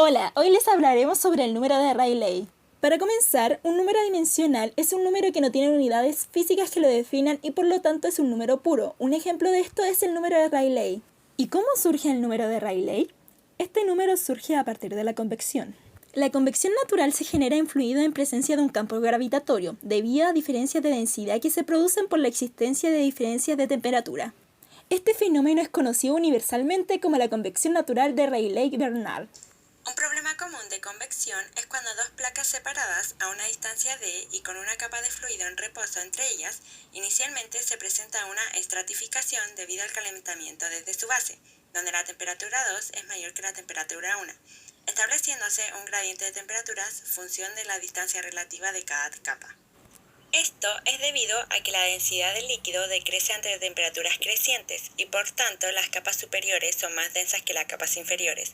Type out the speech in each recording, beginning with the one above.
Hola, hoy les hablaremos sobre el número de Rayleigh. Para comenzar, un número dimensional es un número que no tiene unidades físicas que lo definan y por lo tanto es un número puro. Un ejemplo de esto es el número de Rayleigh. ¿Y cómo surge el número de Rayleigh? Este número surge a partir de la convección. La convección natural se genera en fluido en presencia de un campo gravitatorio, debido a diferencias de densidad que se producen por la existencia de diferencias de temperatura. Este fenómeno es conocido universalmente como la convección natural de Rayleigh-Bernard. Un problema común de convección es cuando dos placas separadas a una distancia d y con una capa de fluido en reposo entre ellas, inicialmente se presenta una estratificación debido al calentamiento desde su base, donde la temperatura 2 es mayor que la temperatura 1, estableciéndose un gradiente de temperaturas función de la distancia relativa de cada capa. Esto es debido a que la densidad del líquido decrece ante temperaturas crecientes y por tanto las capas superiores son más densas que las capas inferiores.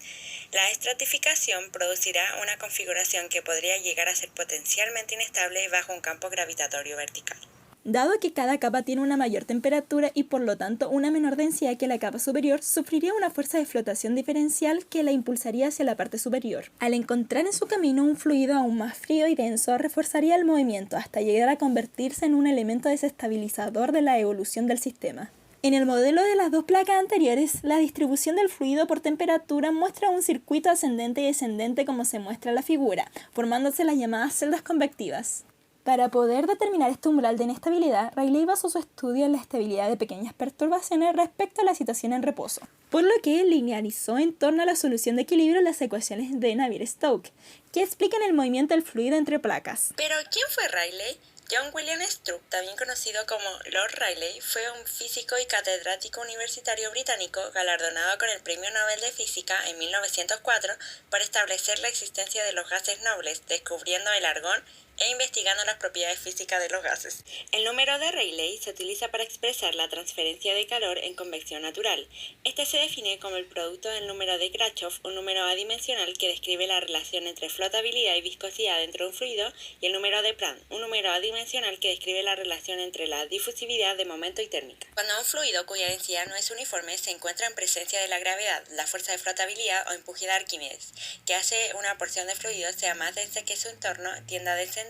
La estratificación producirá una configuración que podría llegar a ser potencialmente inestable bajo un campo gravitatorio vertical. Dado que cada capa tiene una mayor temperatura y por lo tanto una menor densidad que la capa superior, sufriría una fuerza de flotación diferencial que la impulsaría hacia la parte superior. Al encontrar en su camino un fluido aún más frío y denso, reforzaría el movimiento hasta llegar a convertirse en un elemento desestabilizador de la evolución del sistema. En el modelo de las dos placas anteriores, la distribución del fluido por temperatura muestra un circuito ascendente y descendente como se muestra en la figura, formándose las llamadas celdas convectivas. Para poder determinar este umbral de inestabilidad, Rayleigh basó su estudio en la estabilidad de pequeñas perturbaciones respecto a la situación en reposo, por lo que linearizó en torno a la solución de equilibrio las ecuaciones de Navier-Stokes, que explican el movimiento del fluido entre placas. ¿Pero quién fue Rayleigh? John William Strutt, también conocido como Lord Rayleigh, fue un físico y catedrático universitario británico galardonado con el Premio Nobel de Física en 1904 por establecer la existencia de los gases nobles, descubriendo el argón e investigando las propiedades físicas de los gases. El número de Rayleigh se utiliza para expresar la transferencia de calor en convección natural. Este se define como el producto del número de Grachov, un número adimensional que describe la relación entre flotabilidad y viscosidad dentro de un fluido, y el número de Prandtl, un número adimensional que describe la relación entre la difusividad de momento y térmica. Cuando un fluido cuya densidad no es uniforme se encuentra en presencia de la gravedad, la fuerza de flotabilidad o empuje de Arquímedes, que hace una porción de fluido sea más densa que su entorno, tienda a descender,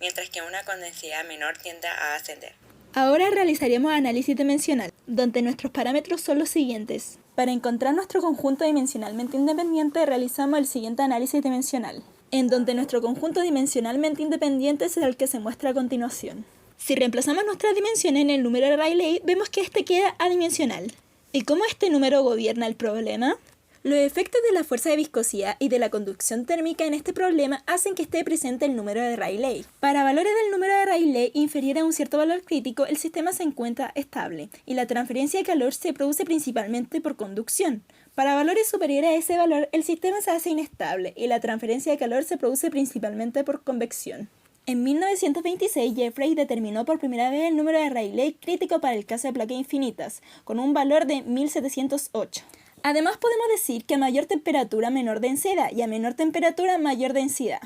mientras que una con densidad menor tiende a ascender. Ahora realizaremos análisis dimensional, donde nuestros parámetros son los siguientes. Para encontrar nuestro conjunto dimensionalmente independiente, realizamos el siguiente análisis dimensional, en donde nuestro conjunto dimensionalmente independiente es el que se muestra a continuación. Si reemplazamos nuestras dimensiones en el número de Rayleigh, vemos que este queda adimensional. ¿Y cómo este número gobierna el problema? Los efectos de la fuerza de viscosidad y de la conducción térmica en este problema hacen que esté presente el número de Rayleigh. Para valores del número de Rayleigh inferior a un cierto valor crítico, el sistema se encuentra estable y la transferencia de calor se produce principalmente por conducción. Para valores superiores a ese valor, el sistema se hace inestable y la transferencia de calor se produce principalmente por convección. En 1926, Jeffrey determinó por primera vez el número de Rayleigh crítico para el caso de placas infinitas, con un valor de 1708. Además podemos decir que a mayor temperatura menor densidad y a menor temperatura mayor densidad.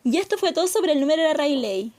Y esto fue todo sobre el número de Rayleigh.